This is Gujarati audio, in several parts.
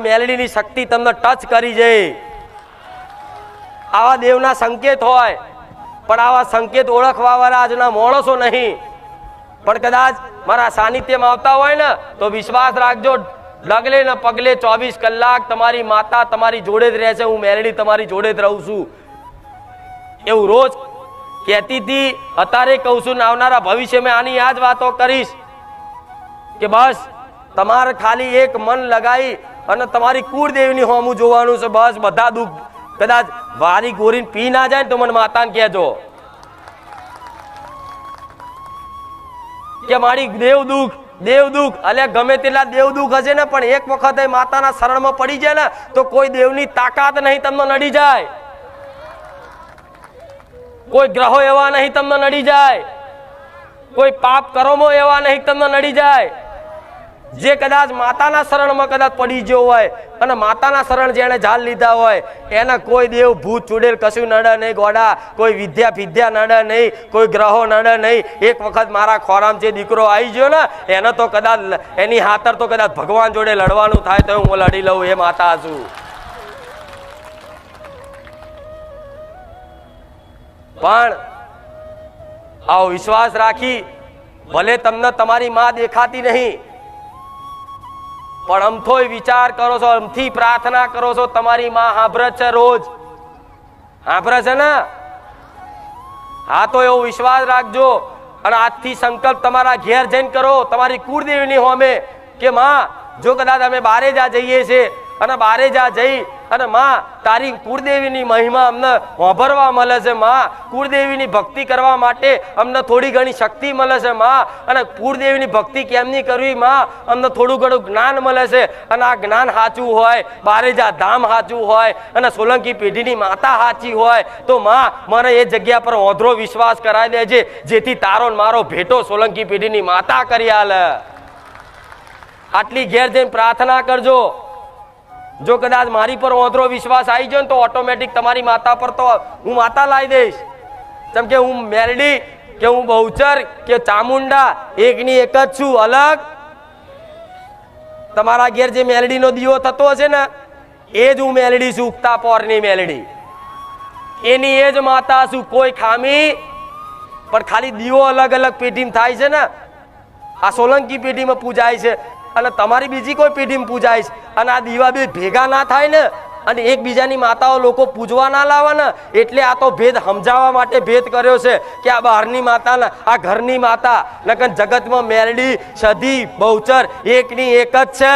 મેલડીની શક્તિ તમને ટચ કરી જાય. આવા દેવના સંકેત હોય, પણ આવા સંકેત ઓળખવા વાળા આજના માણસો નહીં. પણ કદાચ મારા સાનિધ્યમાં આવતા હોય ને તો વિશ્વાસ રાખજો, ડગલે ને પગલે 24 કલાક તમારી માતા તમારી જોડે જ રહેશે. હું મેલડી તમારી જોડે જ રહું છું એવું રોજ કહેતી હતી. અત્યારે કહું છું, આવનારા ભવિષ્યમાં આની આ જ વાતો કરીશ કે બસ તમારે ખાલી એક મન લગાવી અને તમારી કુળદેવીની હોમું જોવાનું છે. બસ બધા દુઃખ કદાચ વારી ગોરીને પી ના જાય ને તો મને માતાને કહેજો કે મારી દેવ દુઃખ અલ્યા ગમે તેટલા દેવ દુઃખ હશે ને, પણ એક વખત માતાના શરણમાં પડી જાય ને તો કોઈ દેવની તાકાત નહીં તમને નડી જાય. કોઈ ગ્રહો એવા નહીં તમને નડી જાય, કોઈ પાપ કર્મો એવા નહીં તમને નડી જાય. જે કદાચ માતાના શરણમાં કદાચ પડી ગયો હોય અને માતાના શરણ જેને ઝાલ લીધા હોય એના કોઈ દેવ ભૂત ચૂડેલ કશું નડે નહીં. ગોડા કોઈ વિદ્યા નડે નહીં, કોઈ ગ્રહો નડે નહીં. એક વખત મારા ખોરામ જે દીકરો આવી ગયો ને એને તો કદાચ એની હાથર તો કદાચ ભગવાન જોડે લડવાનું થાય તો હું લડી લઉં એ માતા છું. પણ આવો વિશ્વાસ રાખી, ભલે તમને તમારી માં દેખાતી નહીં, પણ અમથોય વિચાર કરો છો, અમથી પ્રાર્થના કરો છો, તમારી માં સાંભળે છે, રોજ સાંભળે છે ને. હા તો એવો વિશ્વાસ રાખજો અને આજથી સંકલ્પ તમારા ઘેર જઈને કરો તમારી કુળદેવીની હોમે કે માં જો કદાચ અમે બારે જા જઈએ છીએ અને બારે જા જઈ અને માં તારી કુળદેવીની મહિમા અમને સાંભળવા મળે છે. માં કુળદેવીની ભક્તિ કરવા માટે અમને થોડી ઘણી શક્તિ મળે છે. માં અને કુળદેવીની ભક્તિ કેમની કરવી માં અમને થોડું ઘણું જ્ઞાન મળે છે. અને આ જ્ઞાન સાચું હોય, બારેજા ધામ સાચું હોય અને સોલંકી પેઢીની માતા સાચી હોય તો માં મને એ જગ્યા પર ઓંધળો વિશ્વાસ કરાવી દેજે, જેથી તારો મારો ભેટો સોલંકી પેઢીની માતા કરી આલે. આટલી ઘેર જઈને પ્રાર્થના કરજો. જો કદાચ મારી પર ઓંધળો વિશ્વાસ આવી જાય ને તો ઓટોમેટિક તમારી માતા પર તો હું માતા લાવી દઈશ. જેમ કે હું મેલડી કે હું બહુચર કે ચામુંડા એકની એક જ છું. અલગ તમારા ઘેર જે મેલડીનો દીવો થતો હશે ને એ જ હું મેલડી છું. ઉગતા પોરની મેલડી એની એ જ માતા છું. કોઈ ખામી, પણ ખાલી દીવો અલગ અલગ પેઢીમાં થાય છે ને. આ સોલંકી પેઢીમાં પૂજાય છે અને તમારી બીજી કોઈ પેઢીમાં પૂજાય છે અને આ દીવા બે ભેગા ના થાય ને અને એકબીજાની માતાઓ લોકો પૂજવા ના લાવે ને, એટલે આ તો ભેદ સમજાવવા માટે ભેદ કર્યો છે કે આ બહારની માતા ને આ ઘરની માતા નકર જગતમાં મેલડી સધી બહુચર એકની એક જ છે.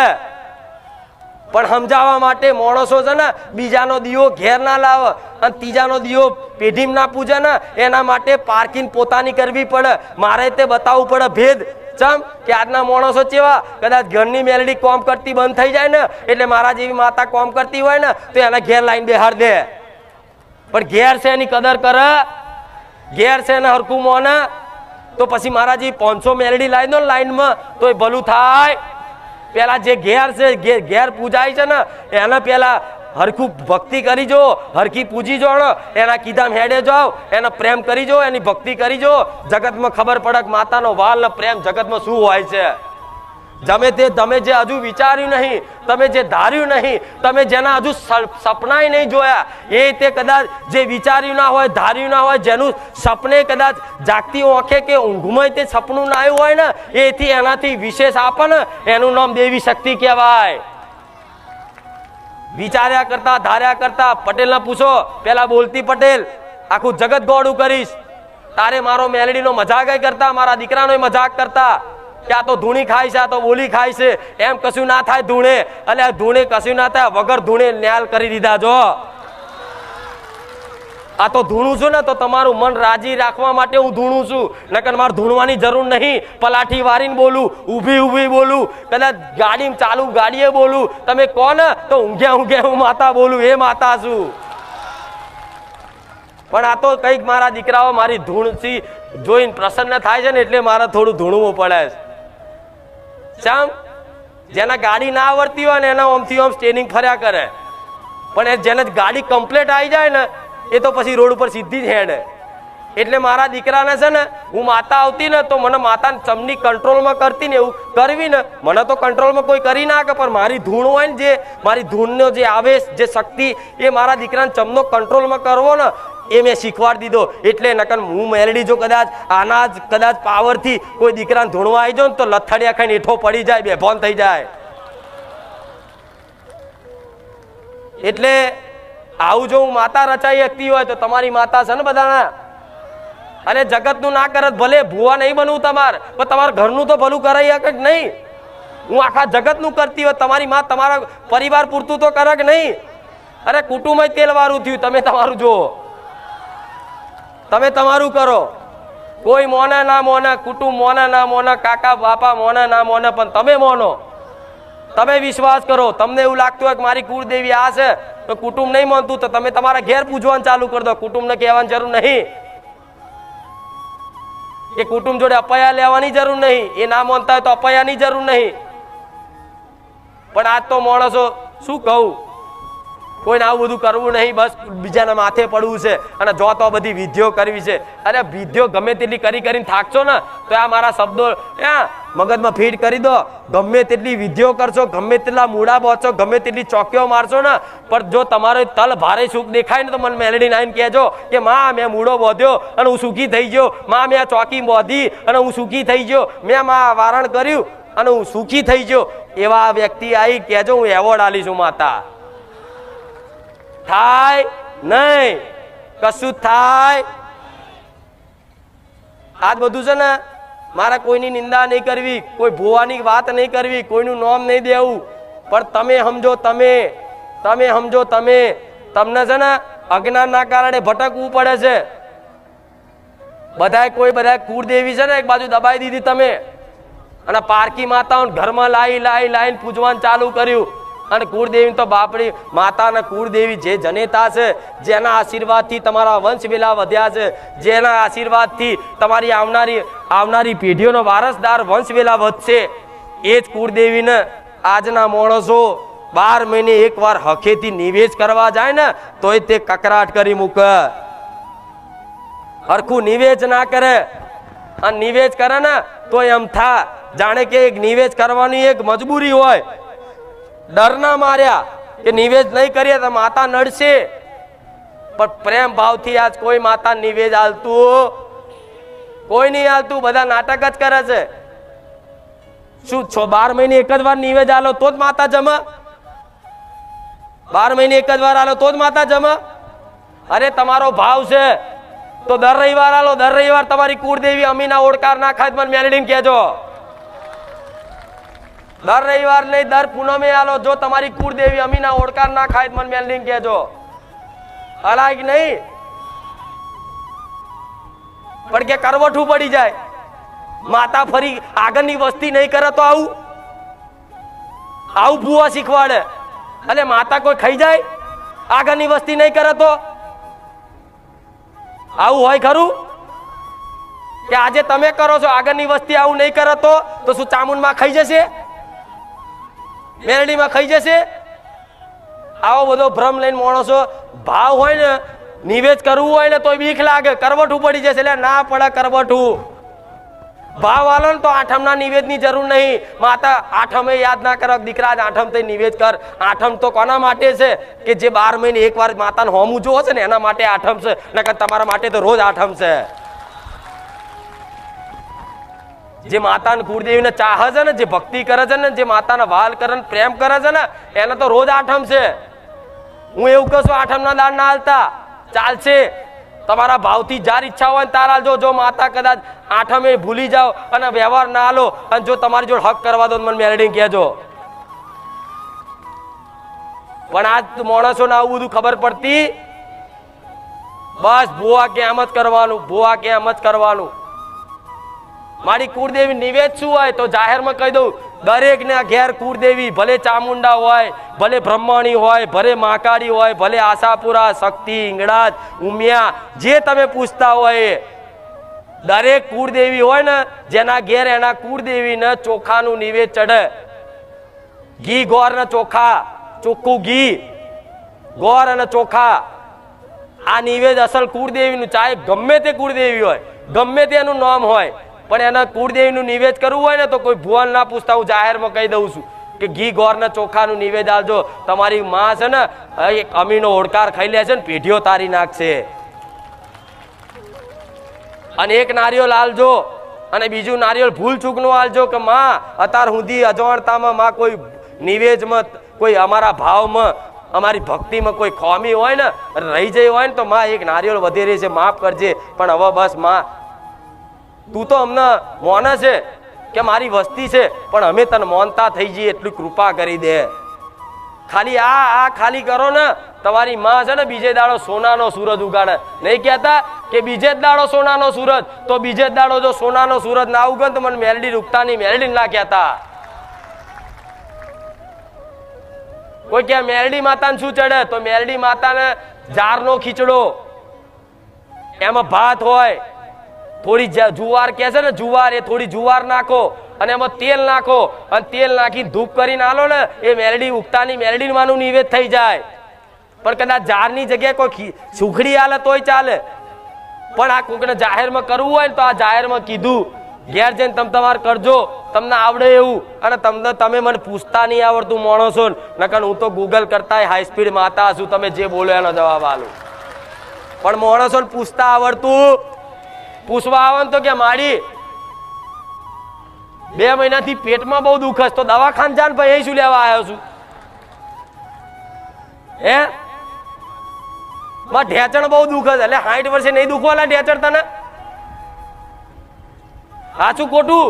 પણ સમજાવવા માટે માણસો છે ને બીજાનો દીવો ઘેર ના લાવે અને ત્રીજાનો દીવો પેઢીમાં ના પૂજે ને, એના માટે પાર્કિંગ પોતાની કરવી પડે. મારે તે બતાવવું પડે ભેદ. ચમ કે આજના માણસો કેવા કદાચ ઘરની મેલડી કોમ કરતી બંધ થઈ જાય ને એટલે મારા જેવી માતા કોમ કરતી હોય ને તો એના ઘેર લાઈન બેહાર દે. પણ ઘેર છે એની કદર કરે, ઘેર છે ને હરખું મોને તો પછી મારા જેવી 500 મેલડી લાવી દો ને લાઈનમાં તો એ ભલું થાય. પેલા જે ઘેર છે ઘેર પૂજાય છે ને એને પેલા હરખું ભક્તિ કરી જો, હરખી પૂજી જો, એના કીધામ હેડે જાઓ, એને પ્રેમ કરી જો, એની ભક્તિ કરી જો. જગતમાં ખબર પડે કે માતાનો વાલ ને પ્રેમ જગતમાં શું હોય છે. તમે જે હજુ વિચાર્યું નહીં, તમે જે ધાર્યું નહીં, તમે જેના હજુ સપનાય નહીં જોયા એ તે કદાચ જે વિચાર્યું ના હોય, ધાર્યું ના હોય, જેનું સપને કદાચ જાગતી આંખે કે ઊંઘમાં તે સપનું ના આવ્યું હોય ને એથી એનાથી વિશેષ આપે ને એનું નામ દેવી શક્તિ કહેવાય. વિચાર્યા કરતા ધાર્યા કરતા પટેલ ના પૂછો, પેલા બોલતી પટેલ આખું જગત ગોળું કરીશ. તારે મારો મેલડીનો મજાક કરતા, મારા દીકરાનો મજાક કરતા કે આ તો ધૂણી ખાય છે, આ તો બોલી ખાય છે, એમ કશું ના થાય ધૂણે. એટલે ધૂણે કશું ના થાય, વગર ધૂણે ન્યાલ કરી દીધા. જો આ તો ધૂણું છું ને તો તમારું મન રાજી રાખવા માટે હું ધૂણું છું, નકર મારે ધૂણવાની જરૂર નહીં. પલાઠી વારીને બોલું, ઊભી બોલું, કદાચ ગાડી ચાલુ ગાડીએ બોલું. તમે કોણ તો ઊંઘ્યા હું માતા બોલું, એ માતા છું. પણ આ તો કંઈક મારા દીકરાઓ મારી ધૂણથી જોઈને પ્રસન્ન થાય છે ને એટલે મારે થોડું ધૂણવું પડે છે. ચમ જેના ગાડી ના આવડતી હોય ને એના ઓમથી ઓમ સ્ટેરિંગ ફર્યા કરે, પણ જેને ગાડી કમ્પ્લીટ આવી જાય ને એ તો પછી રોડ ઉપર સીધી જ હેડે. એટલે મારા દીકરાને છે ને હું માતા આવતી ને તો મને માતા ચમની કંટ્રોલમાં કરતી ને એવું કરવી ને મને તો કંટ્રોલમાં કોઈ કરી ના કે પણ મારી ધૂણ હોય ને જે મારી ધૂણનો જે આવેશ જે શક્તિ એ મારા દીકરાને ચમનો કંટ્રોલમાં કરવો ને એ મેં શીખવાડી દીધો. એટલે નકર હું મેલડી જો કદાચ આના જ કદાચ પાવરથી કોઈ દીકરાને ધૂણવા આવી જાઉં ને તો લથડિયા ખાઈને હેઠો પડી જાય, બેભાન થઈ જાય. એટલે આવું જો હું માતા રચાઈ શકતી હોય તો તમારી માતા છે ને બધાના. અને જગતનું ના કરત ભલે ભૂવા નહીં બનવું તમારે, પણ તમારા ઘરનું તો ભલું કરાઈ શકે જ નહીં. હું આખા જગતનું કરતી હોય, તમારી માં તમારા પરિવાર પૂરતું તો કરે કે નહીં? અરે કુટુંબ તેલ વાળું થયું, તમે તમારું જુઓ, તમે તમારું કરો. કોઈ મોને ના મોને, કુટુંબ મોને ના મોને, કાકા બાપા મોને ના મોને, પણ તમે મોનો, તમે વિશ્વાસ કરો. તમને એવું લાગતું હોય કે મારી કુળદેવી આ છે તો કુટુંબ નહીં માનતું તો તમે તમારા ઘેર પૂજવાનું ચાલુ કરી દો. કુટુંબને કહેવાની જરૂર નહીં કે કુટુંબ જોડે અપયા લેવાની જરૂર નહીં. એ ના માનતા હોય તો અપયાની જરૂર નહીં. પણ આજ તો માણસો શું કહું, કોઈને આવું બધું કરવું નહીં, બસ બીજાના માથે પડવું છે અને જો તો બધી વિધિઓ કરવી છે. અરે વિધિઓ ગમે તેટલી કરી કરીને થાકશો ને તો આ મારા શબ્દો મગજમાં ફીટ કરી દો. ગમે તેટલી વિધિઓ કરશો, ગમે તેટલા મૂડા બોચો, ગમે તેટલી ચોકીઓ મારશો ને, પણ જો તમારો તલ ભારે સુખ દેખાય ને તો મને મેલડી આવીને કહેજો કે માં મેં મૂડો બોધ્યો અને હું સુખી થઈ ગયો, માં મેં ચોકી બોધી અને હું સુખી થઈ ગયો, મેં માં વારણ કર્યું અને હું સુખી થઈ ગયો. એવા વ્યક્તિ આવી કહેજો, હું એવોર્ડ આલીશું માતા. થાય નહીં, કશું થાય. આજ બધું છે ને મારા કોઈની નિંદા નહીં કરવી, કોઈ ભૂવાની વાત નહીં કરવી, કોઈનું નામ નહીં દેવું, પણ તમે સમજો, તમે સમજો, તમને છે ને અજ્ઞાનના કારણે ભટકવું પડે છે. બધા કુળદેવી છે ને એક બાજુ દબાઈ દીધી તમે અને પારકી માતાઓ ઘરમાં લાઈને પૂજવાનું ચાલુ કર્યું. અને કુળદેવી તો બાપડી માતા અને કુળદેવી જે જનેતા છે, જેના આશીર્વાદથી તમારા વંશ વેલા વધ્યા છે, જેના આશીર્વાદથી તમારી આવનારી પેઢીઓનો વારસદાર વંશ વેલા વધશે, એ જ કુળદેવીને આજના માણસો 12 મહિને એકવાર હખેથી નિવેદ કરવા જાય ને તોય તે કકરાટ કરી મૂકે. હરખું નિવેદ ના કરે અને નિવેદ કરે ને તો એમ થા જાણે કે એક નિવેદ કરવાની એક મજબૂરી હોય. ડરના માર્યા કે નિવેદ નહીં કરીએ તો માતા નડશે, પણ પ્રેમ ભાવથી આજ કોઈ માતા નિવેદ આલતું કોઈ નહીં આલતું, બધા નાટક જ કરે છે. શું 12 મહિને એક જ વાર નિવેદ આલો તો જ માતા જમે? 12 મહિને એક જ વાર આલો તો જ માતા જમે? અરે તમારો ભાવ છે તો દર રવિવાર આલો, દર રવિવાર તમારી કુળદેવી અમીના ઓળકાર ના ખાય મને મેલડીને કહેજો. દર રવિવાર નહીં, દર પૂનમે આલો. જો તમારી કુળદેવી અમીના ઓળકાર ના ખાય મને મેલડીને કહેજો. અલાય કે નહીં? પણ કે કરવઠું પડી જાય, માતા ફરી આગળની વસ્તી નહીં કરે તો આવું ભૂવા શીખવાડે. અને માતા કોઈ ખાઈ જાય આગળની વસ્તી નહીં કરે તો આવું હોય ખરું? કે આજે તમે કરો છો, આગળની વસ્તી આવું નહીં કરે તો શું ચામુંડમાં ખાઈ જશે? મેરડીમાં ખાઈ જશે? આવો બધો ભ્રમ લઈને માણસો ભાવ હોય ને નિવેદ કરવું હોય ને તો બીક લાગે, કરવઠું પડી જશે. એટલે ના પડે કરવઠું. ભાવ આલો ને તો આઠમના નિવેદની જરૂર નહીં. માતા આઠમે યાદ ના કરો, દીકરા જ આઠમ થઈ નિવેદ કર. આઠમ તો કોના માટે છે? કે જે 12 મહિને એકવાર માતાને હોમું જોવો છે ને એના માટે આઠમ છે, નકર તમારા માટે તો રોજ આઠમ છે. જે માતાને કુળદેવીને ચાહે છે ને, જે ભક્તિ કરે છે ને, જે માતાને વાલ કરે ને પ્રેમ કરે છે ને, એને તો રોજ આઠમ છે. હું એવું કહું છું આઠમના દાન ના હાલતા ચાલશે. તમારા ભાવથી જાર ઈચ્છા હોય ને તાર હાલજો. જો માતા કદાચ આઠમે ભૂલી જાઓ અને વ્યવહાર ના હાલો અને જો તમારી જોડે હક કરવા દો મને મેલડીને કહેજો. પણ આજ માણસોને આવું બધું ખબર પડતી, બસ ભૂવા કે એમ જ કરવાનું, ભૂવા કે એમ જ કરવાનું. મારી કુળદેવી નિવેદ શું હોય તો જાહેરમાં કહી દઉં, દરેક ના ઘેર કુળદેવી, ભલે ચામુંડા હોય, ભલે બ્રહ્મણી હોય, ભલે મહાકાળી હોય, ભલે આશાપુરા, શક્તિ, ઈંગળાજ, ઉમિયા, જે તમે પૂછતા હોય દરેક કુળદેવી હોય ને, જેના ઘેર એના કુળદેવીને ચોખાનું નિવેદ ચડે. ઘી ગોર ને ચોખા, ચોખ્ખું ઘી, ગોર અને ચોખા આ નિવેદ અસલ કુળદેવીનું, ચાહે ગમે તે કુળદેવી હોય, ગમે તેનું નામ હોય, પણ એના કુળદેવીનું નિવેદ કરવું હોય ને તો કોઈ ભુવન ના પૂછતા હું જાહેરમાં કહી દઉં છું કે ઘી ગોરના ચોખાનું નિવેદ આવજો. તમારી માં છે ને એક અમીનો ઓડકાર ખાઈ લે છે ને પેઢીઓ તારી નાખશે. અને એક નારિયેળ આલજો અને બીજું નારિયેળ ભૂલ ચૂકનું આલજો કે માં અત્યાર સુધી અજવાણતામાં માં કોઈ નિવેદમાં, કોઈ અમારા ભાવમાં, અમારી ભક્તિમાં કોઈ ખોમી હોય ને રહી જઈ હોય ને તો માં એક નારિયેળ વધેરી છે, માફ કરજે. પણ હવે બસ માં તું તો અમને મોને છે કે મારી વસ્તી છે, પણ અમે તને મોનતા થઈ જઈએ એટલી કૃપા કરી દે. ખાલી આ ખાલી કરો ને તમારી માં છે ને બીજે દાડો સોનાનો સૂરજ ઉગાડે. નહીં કહેતા કે બીજે જ દાડો સોનાનો સૂરજ, તો બીજે જ દાડો જો સોનાનો સૂરજ ના ઉગે તો મને મેલડી રૂકતા નહીં, મેલડી ના કહેતા. કોઈ કે મેલડી માતાને શું ચડે, તો મેલડી માતાને જારનો ખીચડો, એમાં ભાત હોય, થોડી જુવાર કે છે ને જુવાર, એ થોડી જુવાર નાખો અને એમાં તેલ નાખો અને તેલ નાખી ધૂપ કરીને આલો ને એ મેલડી ઉગતાની મેલડી માનું નિવેદ થઈ જાય. પણ કદાચ જારની જગ્યાએ કોઈ સુખડી આલે તોય ચાલે. પણ આ કોકને જાહેરમાં કરવું હોય ને તો આ જાહેરમાં કીધું, ઘેર જઈને તમે તમારે કરજો, તમને આવડે એવું. અને તમે મને પૂછતા નહીં આવડતું માણસો, નકર હું તો ગૂગલ કરતા હાઈ સ્પીડ માતા છું, તમે જે બોલો એનો જવાબ આલો. પણ માણસો પૂછતા આવડતું, પૂછવા આવે ને તો કે માડી 2 મહિનાથી પેટમાં બહુ દુખ હશે, તો દવાખાને જાન ભાઈ અહીં શું લેવા આવ્યો છું? હે માં ઢેચણ બહુ દુખ હશે, એટલે 60 વર્ષે નહીં દુખવાના ઢેચણ તને? સાચું ખોટું?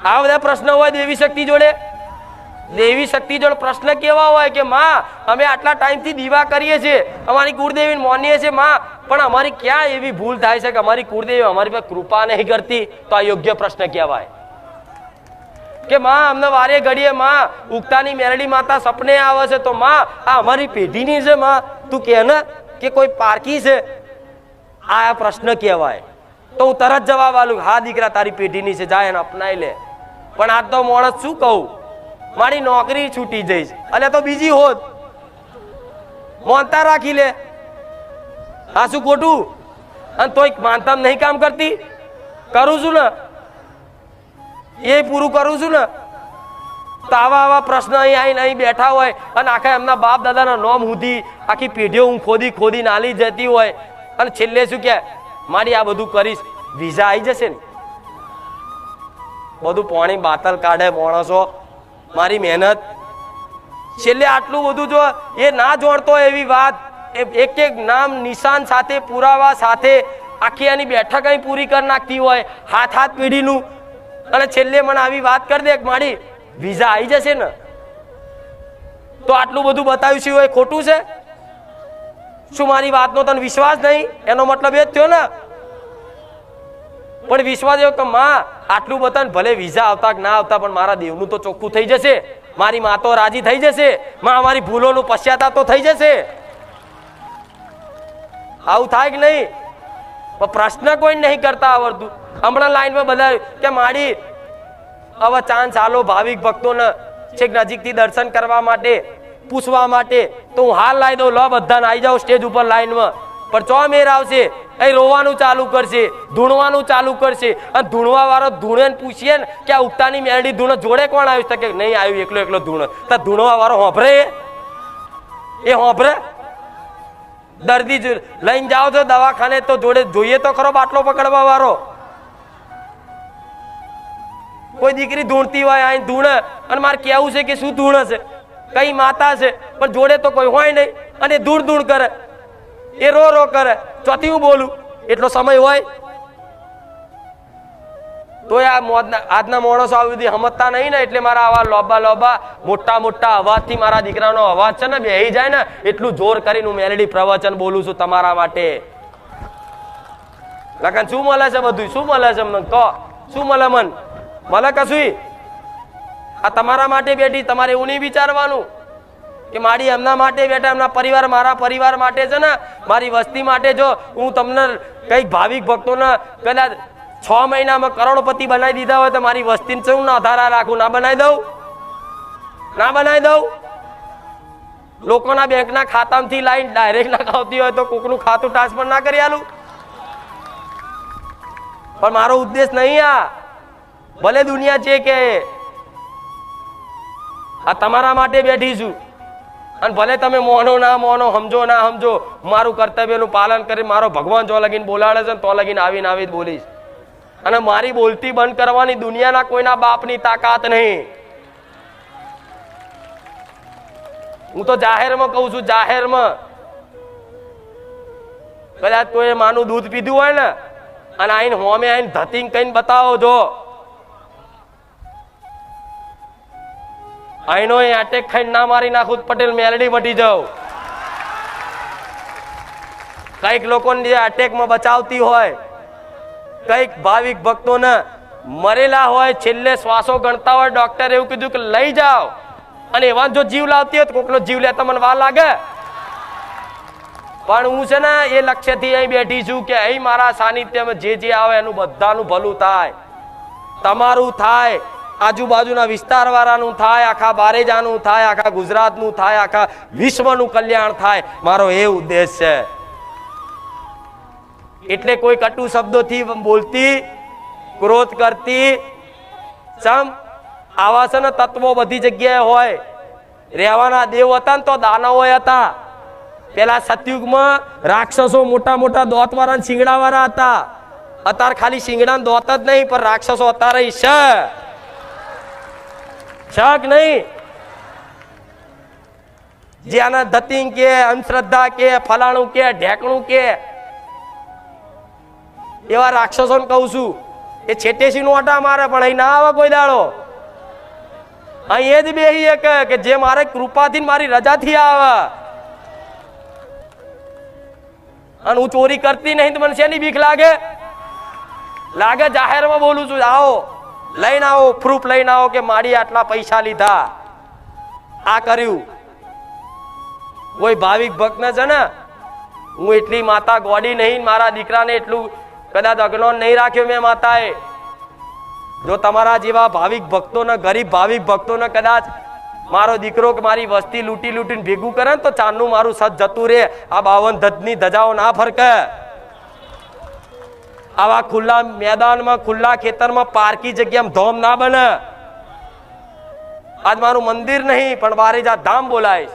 આ બધા પ્રશ્ન હોય દેવી શક્તિ જોડે. દેવી શક્તિ જોડે પ્રશ્ન કેવા હોય કે માં અમે આટલા ટાઈમથી દીવા કરીએ છીએ, અમારી કુળદેવીને માનીએ છીએ માં, પણ અમારી ક્યાં એવી ભૂલ થાય છે કે અમારી કુળદેવી અમારી પર કૃપા નહીં કરતી? તો આ યોગ્ય પ્રશ્ન કહેવાય. કે માં અમને વારે ઘડીએ માં ઉગતાની મેલડી માતા સપને આવે છે, તો માં આ અમારી પેઢીની છે માં, તું કે ને કે કોઈ પારકી છે? આ પ્રશ્ન કહેવાય. તો હું તરત જવાબ આલું, હા દીકરા તારી પેઢીની છે, જાય એને અપનાઈ લે. પણ આ તો માણસ શું કહું, મારી નોકરી છૂટી જઈશ, એટલે તો બીજી હોત, મોનતા રાખી લે. આ શું ખોટું? અને તોય માનતા નહીં કામ કરતી, કરું છું ને એ પૂરું કરું છું ને. તો આવા પ્રશ્ન અહીં બેઠા હોય અને આખા એમના બાપ દાદાના નામ સુધી આખી પેઢીઓ હું ખોદી નાલી જતી હોય, અને છેલ્લે શું કે મારી આ બધું કરીશ, વિઝા આવી જશે ને. બધું પાણી બાતલ કાઢે માણસો, મારી મહેનત. છેલ્લે આટલું બધું જો એ ના જોડતો એવી વાત, એક એક નામ નિશાન સાથે પુરાવા સાથે આખી એની બેઠક અહીં પૂરી કરી નાખતી હોય, હાથ પેઢીનું, અને છેલ્લે મને આવી વાત કરી દે મારી વિઝા આવી જશે ને. તો આટલું બધું બતાવ્યું છે એ ખોટું છે? શું મારી વાતનો તને વિશ્વાસ નહીં? એનો મતલબ એ જ થયો ને. પણ વિશ્વાસ એવો કે માં આટલું બતાવે, ભલે વિઝા આવતા કે ના આવતા, પણ મારા દેવનું તો ચોખ્ખું થઈ જશે, મારી માં તો રાજી થઈ જશે, માં અમારી ભૂલોનું પશ્ચાતાપ તો થઈ જશે. આવું થાય કે નહીં? પ્રશ્ન કોઈ નહીં કરતા આવડતું. હમણાં લાઈનમાં બધા કે માડી હવે ચાન્સ આલો ભાવિક ભક્તોને છેક નજીકથી દર્શન કરવા માટે, પૂછવા માટે, તો હું હાલ લાવી દઉં, લો બધાને આવી જાઓ સ્ટેજ ઉપર લાઈનમાં. પણ ચો મેર આવશે, એ રોવાનું ચાલુ કરશે, ધૂણવાનું ચાલુ કરશે, અને ધૂણવા વાળો ધૂણે પૂછીએ ને કે આ ઉગતાની મેલડી ધૂણ જોડે કોણ આવ્યું? કે નહીં આવ્યું, એકલો ધૂણ. તો ધૂણવા વાળો હોભરે, એ હોભરે. દર્દી લઈને જાઓ છો દવાખાને તો જોડે જોઈએ તો ખરો બાટલો પકડવા વાળો. કોઈ દીકરી ધૂણતી હોય અહીં ધૂણે, અને મારે કેવું છે કે શું ધૂણે છે, કઈ માતા છે, પણ જોડે તો કોઈ હોય નહીં, અને ધૂણ કરે, એ રો કરે. ચોથી હું બોલું, એટલો સમય હોય તો આજના માણસો આવી બધી સમજતા નહીં ને. એટલે મારા આવા લોબા મોટા અવાજથી મારા દીકરાનો અવાજ છે ને બેહી જાય ને, એટલું જોર કરીને હું મેલેડી પ્રવચન બોલું છું તમારા માટે. લખન શું મળે છે? બધું શું મળે છે મને કહો? શું મળે? મળે કશું? આ તમારા માટે બેઠી, તમારે એવું નહીં વિચારવાનું કે મારી એમના માટે બેઠા, એમના પરિવાર, મારા પરિવાર માટે છે ને, મારી વસ્તી માટે. જો હું તમને કઈક ભાવિક ભક્તોને કદાચ 6 મહિનામાં કરોડપતિ બનાવી દીધા હોય તો મારી વસ્તીને શું ના આધારા રાખું? ના બનાવી દઉં? ના બનાવી દઉં? લોકોના બેંકના ખાતામાંથી લાઈન ડાયરેક્ટ નાખાવતી હોય તો કોકનું ખાતું ટ્રાન્સફર ના કરી આલું? પણ મારો ઉદ્દેશ નહીં આ. ભલે દુનિયા છે કે આ તમારા માટે બેઠી છું, અને ભલે તમે મોનો ના મોનો, સમજો ના સમજો, મારું કર્તવ્યનું પાલન કરી મારો ભગવાન જો લગીને બોલાડે છે તો લગીને આવીને આવી જ બોલીશ. અને મારી બોલતી બંધ કરવાની દુનિયાના કોઈના બાપની તાકાત નહીં. હું તો જાહેરમાં કહું છું, જાહેરમાં. કદાચ કોઈ માનું દૂધ પીધું હોય ને અને આઈને હોમે આઈને ધતિંગ કઈને બતાવો, જો આઈનો અટેક ખાઈને ના મારી નાખું પટેલ મેલડી મટી જાવ. કઈક લોકોને જે અટેકમાં બચાવતી હોય, કઈક ભાવિક ભક્તોને મરેલા હોય, છેલ્લે શ્વાસો ગણતા હોય, ડોક્ટર એવું કીધું કે લઈ જાઓ, અને એવા જો જીવ લાવતી હોય તો કોકનો જીવ લેતા મને વાર લાગે. પણ હું છે ને એ લક્ષ્યથી અહીં બેઠી છું કે અહીં મારા સાનિધ્યમાં જે જે આવે એનું બધાનું ભલું થાય, તમારું થાય, આજુબાજુના વિસ્તાર વાળાનું થાય, આખા બારેજાનું થાય, આખા ગુજરાતનું થાય, આખા વિશ્વનું કલ્યાણ થાય. મારો એ ઉદ્દેશ છે. એટલે કોઈ કટુ શબ્દોથી બોલતી, ક્રોધ કરતી, સમ આવા છે ને તત્વો બધી જગ્યાએ હોય. રહેવાના દેવ હતા ને તો દાનવો હતા. પેલા સતયુગમાં રાક્ષસો મોટા મોટા દોત વાળા શિંગડા વાળા હતા. અત્યારે ખાલી શિંગડા દોત જ નહીં, પણ રાક્ષસો અત્યારે શક નહીં. જે આના ધતિંગ કે, અંધશ્રદ્ધા કે, ફલાણું કે, ઢેકણું કે, એવા રાક્ષસોને કહું છું એ છેટેસી નો આટા મારે પણ અહીં ના આવે કોઈ દાડો. અહીં એ જ બેહી કે જે મારે કૃપાથી મારી રજાથી આવે. અને હું ચોરી કરતી નહીં તો મને શેની બીક લાગે? લાગે જાહેરમાં બોલું છું, આવો લઈને આવો, પ્રૂફ લઈને આવો કે મારી આટલા પૈસા લીધા, આ કર્યું. કોઈ ભાવિક ભક્ત ને છે ને હું એટલી માતા ગોડી નહીં, મારા દીકરાને એટલું કદાચ અજ્ઞાન નહીં રાખ્યો મેં માતાએ. જો તમારા જેવા ભાવિક ભક્તોને, ગરીબ ભાવિક ભક્તોને કદાચ મારો દીકરો કે મારી વસ્તી લૂંટી લૂંટીને ભેગું કરે ને તો ચાંદનું મારું સત જતું રે. આ 52 ધજની ધજાઓ ના ફરકે. આવા ખુલ્લા મેદાનમાં, ખુલ્લા ખેતરમાં, પાર્કી જગ્યામાં ધોમ ના બને. આજ મારું મંદિર નહીં પણ બારેજા ધામ બોલાય.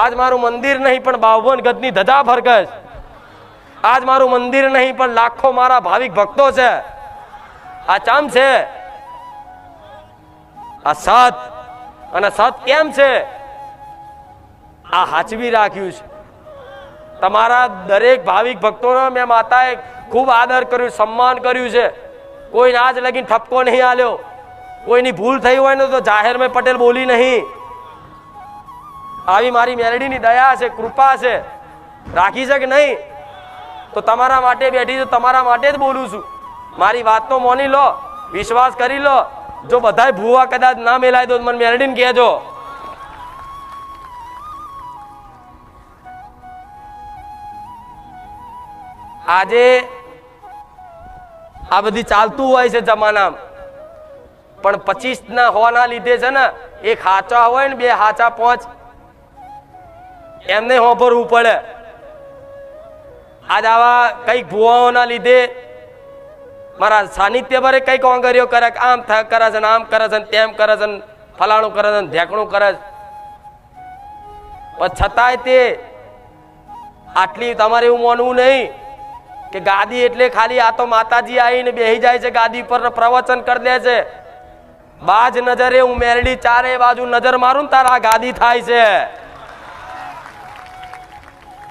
આજ મારું મંદિર નહીં પણ 52 ગજની ધજા ફરકે. આજ મારું મંદિર નહીં પણ લાખો મારા ભાવિક ભક્તો છે. આ ચામ છે આ સત. અને સત કેમ છે? આ હાચવી રાખ્યું છે. તમારા દરેક ભાવિક ભક્તોનો મેં માતાએ ખૂબ આદર કર્યું, સન્માન કર્યું છે. કોઈ આજ લગીને ઠપકો નહીં આલ્યો. કોઈની ભૂલ થઈ હોય ને તો જાહેરમાં પટેલ બોલી નહીં. આવી મારી મેલડીની દયા છે, કૃપા છે. રાખી છે કે નહીં? તો તમારા માટે બેઠી છું, તમારા માટે જ બોલું છું. મારી વાત તો માની લો, વિશ્વાસ કરી લો. જો બધાય ભૂવા કદાચ ના મેલાય તો મને મેલડીને કહેજો. આજે આ બધી ચાલતું હોય છે જમાનામાં, પણ 25 ના હોવાના લીધે છે ને, એક હાચા હોય ને બે હાચા 5 એમને હોભરવું પડે. આજ આવા કઈક ભૂવાઓના લીધે મારા સાનિધ્ય ભરે કઈક ઓંગરીઓ કરે, આમ કરે છે, આમ કરે છે, તેમ કરે છે, ફલાણું કરે છે, ઢેકણું કરે છે. પણ છતાંય તે આટલી તમારે એવું માનવું નહીં કે ગાદી એટલે ખાલી આ તો માતાજી આવીને બેહી જાય છે ગાદી પર, પ્રવચન કરી દે છે. બાજ નજરે હું મેરડી ચારે બાજુ નજર મારું તારા ગાદી થાય છે.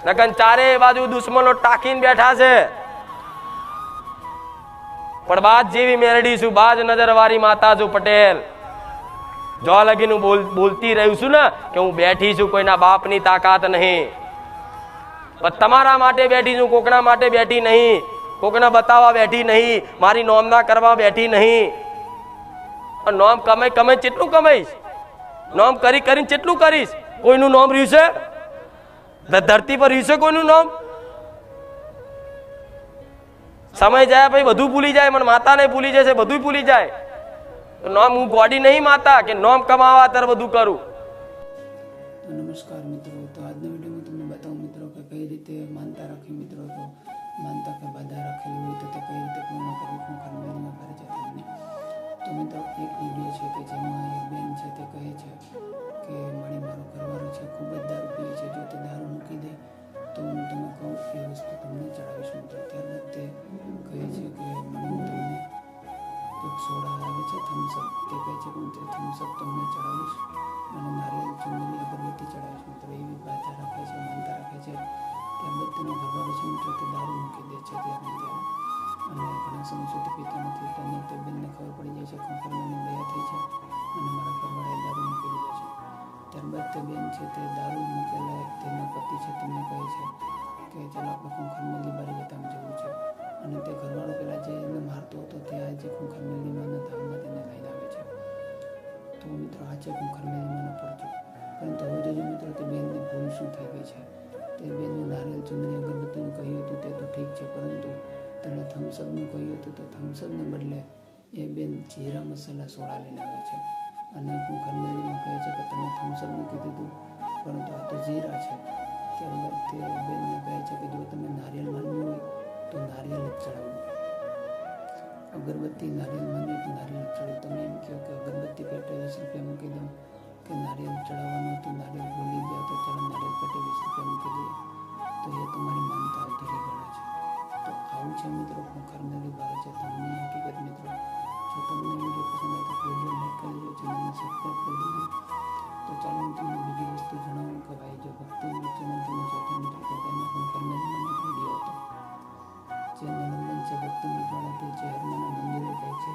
નકન ચારે બાજુ દુશ્મનો ટાકીને બેઠા છે. પણ બાજ જેવી મેરડી છું, બાજ નજર વાળી માતા છું પટેલ. જો લગીનું બોલતી રહ્યું છું ને કે હું બેઠી છું, કોઈના બાપની તાકાત નહીં. પણ તમારા માટે બેઠી છું, કોકના માટે બેઠી નહીં, કોકના બતાવવા બેઠી નહીં, મારી નોમના કરવા બેઠી નહીં. નોમ કમાઈ કેટલું કમાઈશ? નોમ કરીને કેટલું કરીશ? કોઈનું નોમ રહ્યું છે? ધરતી પર રહ્યું છે કોઈનું નામ? સમય જાય પછી બધું ભૂલી જાય. મને માતાને ભૂલી જશે, બધું ભૂલી જાય. નોમ હું ગોડી નહીં માતા કે નોમ કમાવા ત્યારે બધું કરું. તો નમસ્કાર મિત્રો, તો આજના વિડીયોમાં તમને બતાવું મિત્રો કે કઈ રીતે માનતા રાખી મિત્રો, તો માનતા કે બાધા રાખેલી હોય તો તે કઈ રીતે પૂર્ણ કરવી ખૂંખાર મેળવીમાં કરે છે તમને. તો મિત્રો એક વિડીયો છે કે જેમાં એક બેન છે તે કહે છે કે મારો ઘરવાળો છે ખૂબ જ દારૂ પીએ છે, જો તે દારૂ મૂકી દે તો હું તમને કહું એ વસ્તુ તમને ચડાવીશ મિત્રો. ત્યારબાદ તે કહે છે કે તમને એક સોડા આવે છે થમ્સઅપ, તે કહે છે કે હું તે થમ્સઅપ તમને ચડાવીશ અને નારિયેળ ચુંદડી અગરબત્તી ચડાવીશ મિત્રો. એવી બાધા રાખે છે, માનતા રાખે છે. ત્યારબાદ તેનો ઘરવાળો છે મિત્રો તે દારૂ મૂકી દે છે ત્યારે અને ઘણા સમય સુધી પીતા નથી. તેને તે બેનને ખબર પડી જાય છે ખૂંખાર મેળવીની દયા થઈ છે અને મારા ઘરવાળાએ દારૂ મૂકી દીધો છે. ત્યારબાદ તે બેન છે તે દારૂ મૂકેલા તેના પતિ છે તેમને કહે છે કે ચાલો આપણે ખૂંખાર મેળવી બારી જતા જવું છે. અને તે ઘરવાળો પેલા જે એને મારતો હતો તે આજે ખૂંખાર મેળવીમાંના ધામમાં તેને લઈને આવે છે. તો મિત્રો આ છે ખૂંખાર મેળવીમાંનો પરચો. પરંતુ હવે જોજો મિત્રો તે બેનની ભૂલ શું થઈ ગઈ છે. તે બેનને નારિયેળ ચુંદડી અગરબત્તીનું કહ્યું હતું તે તો ઠીક છે, પરંતુ તેણે થમ્સઅપનું કહ્યું હતું તો થમ્સઅપને બદલે એ બેન જીરા મસાલા સોડા લઈને આવે છે અને ખૂંખાર મેળવીમાં કહે છે કે તમે થમ્સઅપનું કીધું હતું પરંતુ આ તો જીરા છે. ત્યારબાદ તે બેનને કહે છે કે જો તમે નારિયેળ માનવું હોય તો નારિયેળ જ ચડાવવું, અગરબત્તી નારિયેળ માનવી તો નારિયેળ ચડાવું. તમે એમ કહો કે અગરબત્તી પેટે 20 રૂપિયા મૂકી દઉં કે નારિયેળ ચડાવવાનું હતું, નારિયેળ ભૂલી ગયા તો ચાલો નારિયેળ પેટે 20 રૂપિયા મૂકી દઈએ, તો એ તમારી માનતા અધૂરી ગણાય છે. તો આવું છે મિત્રો ખૂંખાર મેળવી બારે છે તમને હકીકત મિત્રો. જો તમને વિડીયો પસંદ આવે તો વિડીયો લાઈક કરી દેજો, ચેનલને સબસ્ક્રાઈબ કરી દેજો. તો ચાલો હું તમને બીજી વસ્તુ જણાવું કે ભાઈ જો ભક્તિનું ચેનલ તમે જોતા મિત્રો તો તેમાં ખૂંખાર મેળવીનો એક વિડીયો હતો જે નિલંબન છે ભક્તિ મિત્રોને તે ચહેરમાના મંદિરે જાય છે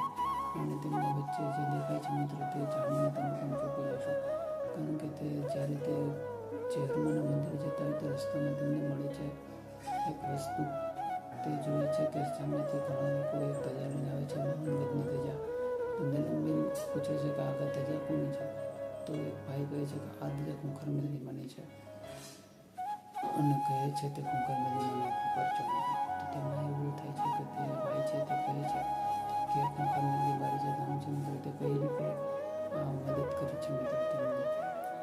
અને તેમના વચ્ચે જે દેખાય છે મિત્રો તે જાણીને તમે પણ ચોંકી જશો. કારણ કે તે જ્યારે તે ચહેરમાના મંદિરે જતા હોય તો રસ્તામાં તેમને મળે છે એક વસ્તુ. તે જોવે છે કે સામેથી ઘણા લોકો એક ધજા લઈને આવે છે, મોહનગઢની ધજા. તો નિલંબન પૂછે છે કે આગળ ધજા કોની છે, તો એક ભાઈ કહે છે કે આ ધજા ખૂંખાર મેળવીમાંની છે અને કહે છે તે ખૂંખાર મેળવીમાંનો આખો પરચો. તો તેમાં એવું થાય છે કે તે ભાઈ છે તે કહે છે કે ખૂંખાર મેળવી બારી જે ધામ છે મિત્રો તે કઈ રીતે મદદ કરે છે મિત્રો તેમને.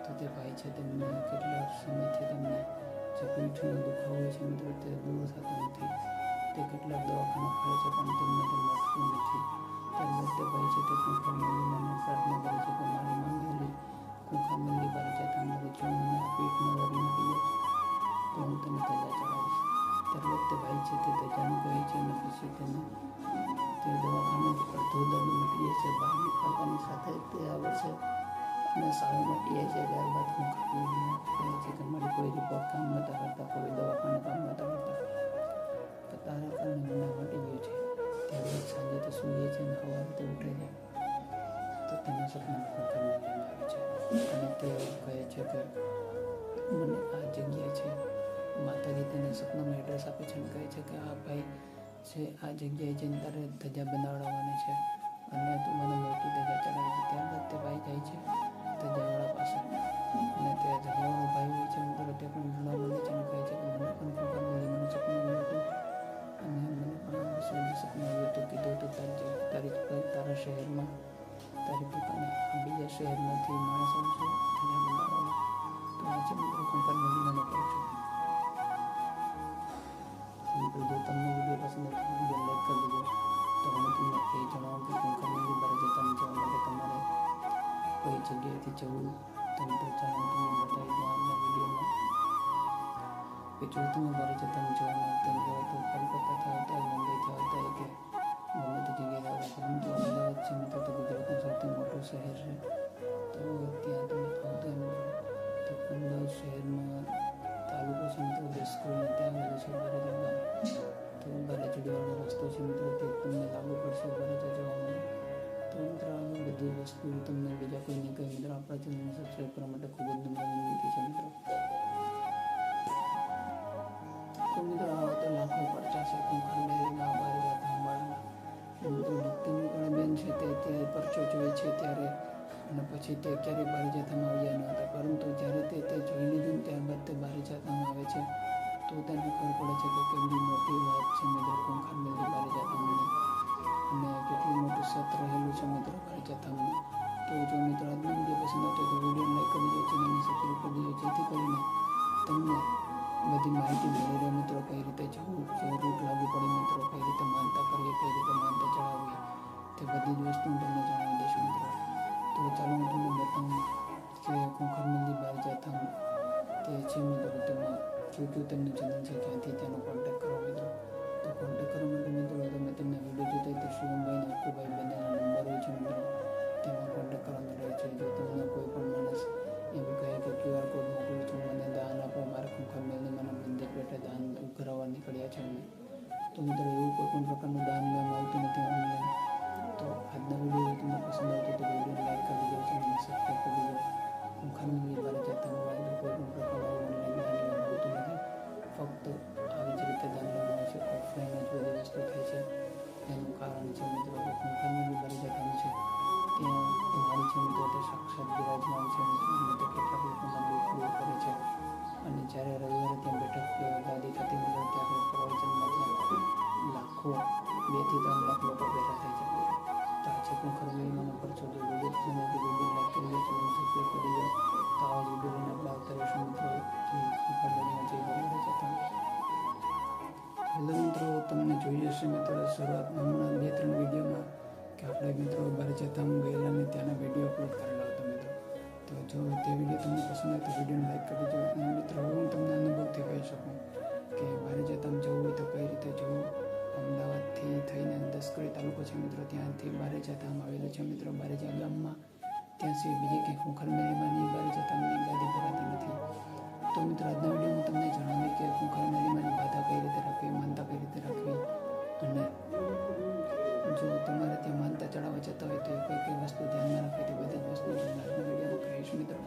તો તે ભાઈ છે તેમને કેટલાક સમયથી તેમને જે પીઠનો દુખાવો હોય છે મિત્રો તે દૂર થતો નથી. તે કેટલાક દવાખાના ફરે છે પણ તેમને તે મળતું નથી. ત્યારબાદ તે ભાઈ છે તે ખૂંખાર મેળવીમાંને પ્રાર્થના કરે છે કે મારી માંગેલી ખૂંખાર મેળવી બારી જે ધામ જો મને પીઠનો દર્દ મૂકી દે તો હું તને ધજા ચડાવીશ. ત્યારબાદ તે ભાઈ છે તે ધજાનું કહે છે અને પછી તેને તે દવાખાને અડધો દર્દ મટી જાય છે. બહાર નીકળતાની સાથે તે આવે છે અને સારું મટી જાય છે. ત્યારબાદ ખૂંખાર મેળવીને કહે છે કે મારી કોઈ રિપોર્ટ કામ નહોતા કરતા, કોઈ દવાખાને કામ નહોતા કરતા, તો તારા કારણે મને મટી ગયું છે. ત્યારબાદ સાંજે તે સૂઈએ છે અને સવારે તે ઉઠે છે તો તેના સપનામાં ખૂંખાર મેળવીમાં આવે છે અને તે કહે છે કે મને આ જગ્યા છે. માતાજી તેને સપનામાં એડ્રેસ આપે છે અને કહે છે કે આ ભાઈ છે આ જગ્યાએ જઈને તારે ધજા બનાવડાવવાની છે અને તું મને મોટી ધજા ચડાવી છે. ત્યારબાદ તે ભાઈ જાય છે ધજાવાળા પાસે અને તે ધજાવાળો ભાઈ હોય છે મિત્રો તે પણ ભૂલવા માંડે છે અને કહે છે કે મને પણ ખૂંખાર મેળવીમાંનું સપનું આવ્યું હતું અને મને પણ આ સપનું આવ્યું હતું કીધું તો તારા શહેરમાં તારી દુકાને બીજા શહેરમાંથી માણસ આવશે ધજા બનાવવામાં. તો આ છે મિત્રો ખૂંખાર મેળવીમાંનો પરચો. મિત્રો જો તમને વિડીયો પસંદ આવે તો વિડીયો લાઈક કરી દેજો. તો હું તમને એ જણાવું કે ખૂંખાર મેળવી બારે જતા જવા માટે તમારે કઈ જગ્યાએથી જવું તો મિત્રો ચાલો હું તમને બતાવી દઉં આજના વિડીયોમાં કે જો તમે બારે જતા જવા માંગતા હોય તો કોલકાતાથી આવતા હોય, મુંબઈથી આવતા હોય કે ગમે તે જગ્યાએ આવતા, પરંતુ અમદાવાદ છે મિત્રો તો ગુજરાતનું સૌથી મોટું શહેર છે. તો ત્યાં તમે આવતા હોય મિત્રો તો અમદાવાદ શહેરમાં તાલુકો છે મિત્રો દેશકુલને ત્યાં આવેલું છે બારેજા ગામ. તો બારેજડીવાળો રસ્તો છે મિત્રો તે તમને લાગુ પડશે બારેજા જવા માટે. તો મિત્રો આવી બધી વસ્તુ તમને બીજા કોઈ નહીં કહે મિત્રો આપણા ચેનલને સબસ્ક્રાઈબ કરવા માટે ખૂબ જ નમ્ર વિનંતી છે મિત્રો. તો મિત્રો આવા તો લાખો પરચા છે ખૂંખાર મેળવીના બારેજા ધામવાળાના. મિત્રો ભક્તિની પણ બેન છે તે પરચો જોઈએ છે ત્યારે અને પછી તે ક્યારેય બારેજા ધામ આવ્યા ન હતા, પરંતુ જ્યારે તે જોઈ લીધું ત્યારબાદ તે બારેજા ધામ આવે છે તો તેને ખબર પડે છે કે કેટલી મોટી વાત છે મિત્રો ખૂંખાર મેળવી બારેજા ધામની અને કેટલું મોટું સત રહેલું છે મિત્રો બારેજા ધામનું. તો જો મિત્રો આજનો વિડીયો પસંદ આવતો તો વિડીયો લાઈક કરી દેજો, ચેનલને સબસ્ક્રાઈબ કરી દેજો, કયું તેમનું ચેનલ છે, ક્યાંથી તેનો કોન્ટેક્ટ કરો મિત્રો. તો કોન્ટેક્ટ કરવા માટે મિત્રો તમે તમને વિડીયો જોતા તો શિવમભાઈ અને અક્કુભાઈ બંનેના નંબર હોય છે મિત્રો, તેમાં કોન્ટેક્ટ કરવાનો રહે છે. જો તમને કોઈ પણ માણસ એમ કહે કે QR કોડ મોકલું છું, મને દાન આપો, મારા ખૂંખાર મેલની મને મંદિર પેટે દાન કરાવવા નીકળ્યા છે અમે, તો મિત્રો એવું કોઈ પણ પ્રકારનું દાન લેવામાં આવતું નથી ઓનલાઈન. તો આજના વિડીયો તમને પસંદ આવતો તો વિડીયોને લાઈક કરી દેજો, ચેનલને સબસ્ક્રાઈબ કરી દેજો. ખૂંખાર મેલની બારે જતા મોબાઈલ કોઈ પણ પ્રકારનું ઓનલાઈન દાન લેવામાં આવતું નથી, ફક્ત આવી જ રીતે દાન લેવામાં આવે છે. ઓફલાઈન જ બધી વસ્તુ થાય છે. એનું કારણ છે મિત્રો કે ખૂંખાર મેલની બારે જતા છે ત્યાં મારી છે મિત્રો તે સાક્ષાત બિરાજમાન છે મિત્રો, અને તે કેટલાક લોકોના દુઃખ દૂર કરે છે. અને જ્યારે રવિવારે ત્યાં બેઠક ગાદી થતી મિત્રો ત્યારે પ્રવચનમાં લાખો 2 થી 3 લાખ લોકો ભેગા થઈ છે. તો આ છે ખૂંખાર મેલનો પરચો. જો વિડીયો પસંદ આવે તો વિડીયો લાઈક કરી દો, ચેનલ સબસ્ક્રાઈબ કરી દો. તો આવા જ વિડીયો લઈને આપણે આવતા રહીશું મિત્રો. ખૂંખાર મેલમાં જઈ બારે જતા. હેલો મિત્રો, તમને જોઈ હશે મિત્રો શરૂઆત હમણાં 2-3 વિડીયોમાં કે આપણે મિત્રો બારે જતા ગયેલા અને ત્યાંના વિડીયો અપલોડ કરેલા હતા મિત્રો. તો જો તે વિડીયો તમને પસંદ આવે તો વિડીયોને લાઈક કરી દેજો. અને મિત્રો હવે હું તમને અનુભવથી કહી શકું કે બારે જતા જવું હોય તો કઈ રીતે જવું. અમદાવાદથી થઈને 10 કડી તાલુકો છે મિત્રો, ત્યાંથી બારે જતા આવેલો છે મિત્રો. બારેજા ગામમાં ત્યાં સિવાય બીજે કંઈ ખૂંખાર મેલીમાંની બારે જતાની ગાદી ભરાતી નથી. તો મિત્રો આજના વિડીયોમાં તમને જણાવી કે ખૂંખાર મેલીમાંની બાધા કઈ રીતે રાખવી, માનતા કઈ રીતે રાખવી, અને જો તમારે ત્યાં માનતા ચડાવવા જતા હોય તો કઈ કઈ વસ્તુ ધ્યાનમાં રાખવી, તે બધી જ વસ્તુ તમને આજના વિડીયોમાં કહીશ મિત્રો.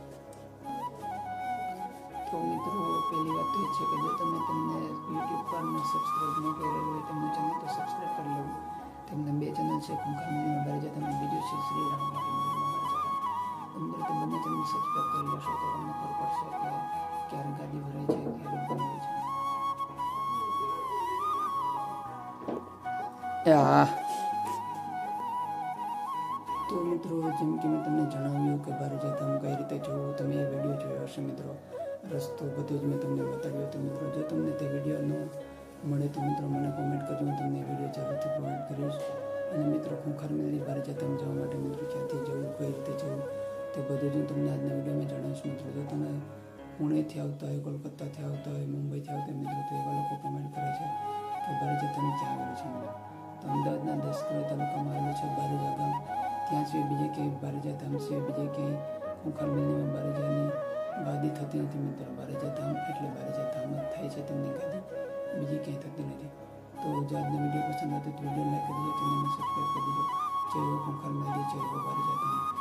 તો મિત્રો પહેલી વાત તો એ છે કે જો તમને યુટ્યુબ પર સબસ્ક્રાઈબ ન કરેલું હોય તેમનું ચેનલ તો સબસ્ક્રાઈબ કરી લેવું. તેમને 2 ચેનલ છે, ખૂંખાર મેલીમાં બારે જતા, બીજું છે શ્રીરામ બારે જતા. અંદર તે બંને ચેનલ સબસ્ક્રાઈબ કરી લેશો તો તમને ખબર પડશે કે ક્યારે ગાદી ભરાય છે, ક્યારે બંધ હોય છે. તો મિત્રો જેમ કે મેં તમને જણાવ્યું કે બારે જતા કઈ રીતે જવું, તમે એ વિડીયો જોયો હશે મિત્રો. રસ્તો બધું જ મેં તમને બતાવ્યો હતો મિત્રો. જો તમને તે વિડીયો ન મળે તો મિત્રો મને કોમેન્ટ કરજો, હું તમને વિડીયો જરૂરથી પ્રોવાઈડ કરીશ. અને મિત્રો ખૂંખાર મેલની બારે જતા જવા માટે મિત્રો ક્યાંથી જવું, કઈ રીતે જવું, તે બધું જ હું તમને આજના વિડીયોમાં જણાવીશ મિત્રો. જો તમે પુણેથી આવતા હોય, કોલકાતાથી આવતા હોય, મુંબઈથી આવતા હોય મિત્રો, તો એવા લોકો કમેન્ટ કરે છે કે બારે જતાની ક્યાં આવેલું છે મિત્રો. તો અમદાવાદના 10 કડી તાલુકામાં આવેલું છે બારેજા ગામ. ત્યાં સિવાય બીજે ક્યાંય બારેજા ધામ સિવાય બીજે ક્યાંય ખૂંખાર મેલની બારેજાની ગાદી થતી નથી મિત્રો. બારેજા ધામ એટલે બારેજા ધામ જ થાય છે તેમની ગાદી, બીજી ક્યાંય થતી નથી. તો જો આજનો વિડીયો પસંદ આવે તો વિડીયો લાઈક કરી દેજો, ચેનલને સબસ્ક્રાઈબ કરી દેજો. જય હો ખૂંખાર મેલી, જય હો બારેજા ધામ.